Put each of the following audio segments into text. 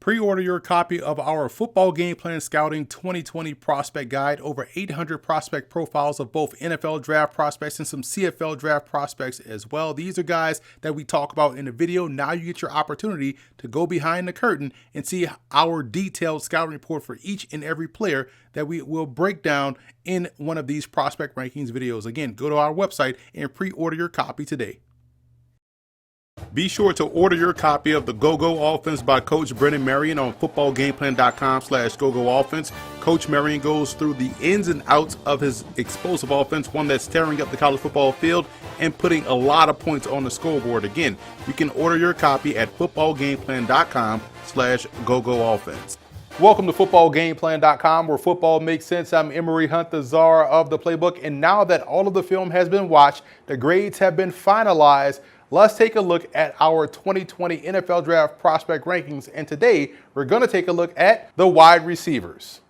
Pre-order your copy of our Football Game Plan Scouting 2020 Prospect Guide. Over 800 prospect profiles of both NFL draft prospects and some CFL draft prospects as well. These are guys that we talk about in the video. Now you get your opportunity to go behind the curtain and see our detailed scouting report for each and every player that we will break down in one of these prospect rankings videos. Again, go to our website and pre-order your copy today. Be sure to order your copy of the Go-Go Offense by Coach Brennan Marion on footballgameplan.com/GoGoOffense. Coach Marion goes through the ins and outs of his explosive offense, one that's tearing up the college football field and putting a lot of points on the scoreboard. Again, you can order your copy at footballgameplan.com/GoGoOffense. Welcome to footballgameplan.com, where football makes sense. I'm Emory Hunt, the czar of the playbook. And now that all of the film has been watched, the grades have been finalized, let's take a look at our 2020 NFL Draft prospect rankings. And today, we're going to take a look at the wide receivers.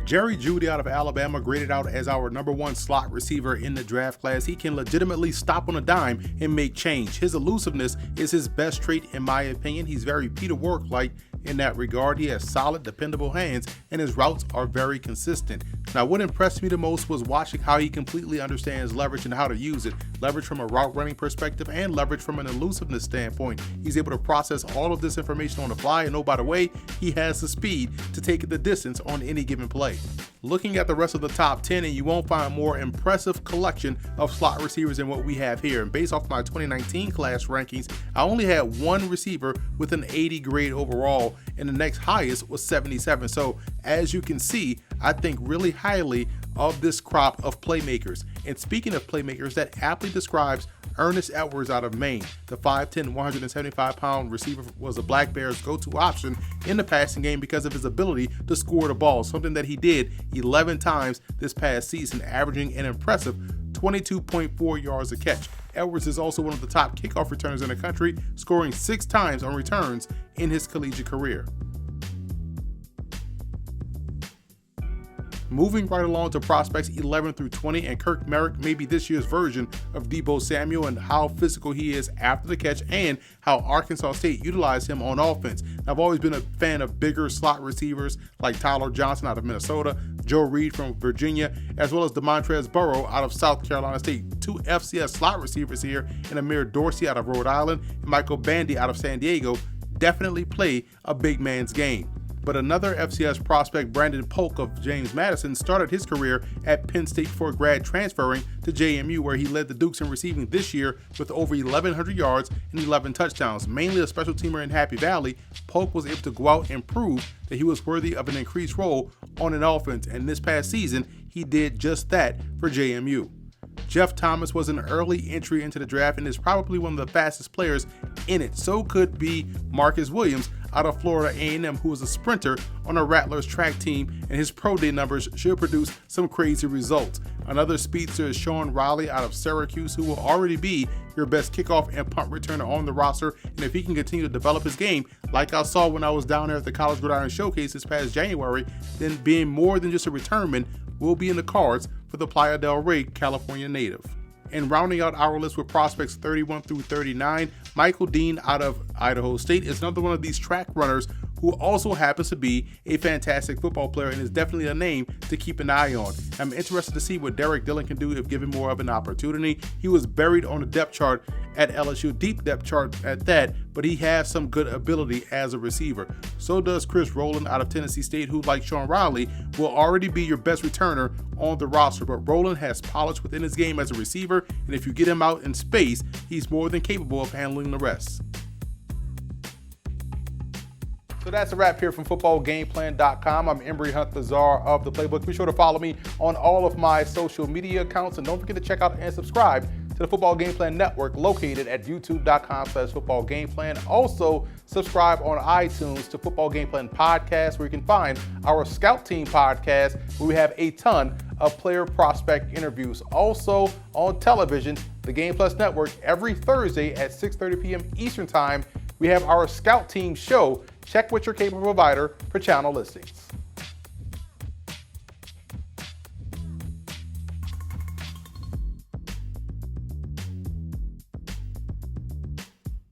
Jerry Jeudy out of Alabama, graded out as our #1 slot receiver in the draft class. He can legitimately stop on a dime and make change. His elusiveness is his best trait, in my opinion. He's very Peter Work-like in that regard. He has solid, dependable hands, and his routes are very consistent. Now, what impressed me the most was watching how he completely understands leverage and how to use it. Leverage from a route running perspective and leverage from an elusiveness standpoint. He's able to process all of this information on the fly, and oh, by the way, he has the speed to take it the distance on any given play. Looking at the rest of the top 10, and you won't find a more impressive collection of slot receivers than what we have here. And based off my 2019 class rankings, I only had one receiver with an 80 grade overall, and the next highest was 77. So as you can see, I think really highly of this crop of playmakers. And speaking of playmakers, that aptly describes Ernest Edwards out of Maine. The 5'10", 175-pound receiver was the Black Bears' go-to option in the passing game because of his ability to score the ball, something that he did 11 times this past season, averaging an impressive 22.4 yards a catch. Edwards is also one of the top kickoff returners in the country, scoring 6 times on returns in his collegiate career. Moving right along to prospects 11 through 20, and Kirk Merrick may be this year's version of Deebo Samuel and how physical he is after the catch and how Arkansas State utilized him on offense. I've always been a fan of bigger slot receivers like Tyler Johnson out of Minnesota, Joe Reed from Virginia, as well as DeMontrez Burrow out of South Carolina State. 2 FCS slot receivers here, and Amir Dorsey out of Rhode Island and Michael Bandy out of San Diego definitely play a big man's game. But another FCS prospect, Brandon Polk of James Madison, started his career at Penn State before grad transferring to JMU, where he led the Dukes in receiving this year with over 1,100 yards and 11 touchdowns. Mainly a special teamer in Happy Valley, Polk was able to go out and prove that he was worthy of an increased role on an offense, and this past season, he did just that for JMU. Jeff Thomas was an early entry into the draft and is probably one of the fastest players in it. So could be Marcus Williams out of Florida A&M, who is a sprinter on a Rattlers track team, and his pro day numbers should produce some crazy results. Another speedster is Sean Riley out of Syracuse, who will already be your best kickoff and punt returner on the roster. And if he can continue to develop his game, like I saw when I was down there at the College Gridiron Showcase this past January, then being more than just a returnman will be in the cards for the Playa del Rey, California native. And rounding out our list with prospects 31 through 39, Michael Dean out of Idaho State is another one of these track runners who also happens to be a fantastic football player and is definitely a name to keep an eye on. I'm interested to see what Derek Dillon can do if given more of an opportunity. He was buried on the depth chart at LSU, deep depth chart at that, but he has some good ability as a receiver. So does Chris Rowland out of Tennessee State, who, like Sean Riley, will already be your best returner on the roster. But Rowland has polish within his game as a receiver, and if you get him out in space, he's more than capable of handling the rest. So that's a wrap here from footballgameplan.com. I'm Emory Hunt, the czar of the playbook. Be sure to follow me on all of my social media accounts, and don't forget to check out and subscribe to the Football Game Plan Network, located at youtube.com/footballgameplan. Also, subscribe on iTunes to Football Game Plan Podcast, where you can find our Scout Team podcast, where we have a ton of player prospect interviews. Also on television, the Game Plus Network, every Thursday at 6:30 p.m. Eastern Time, we have our Scout Team show Check with your cable provider for channel listings.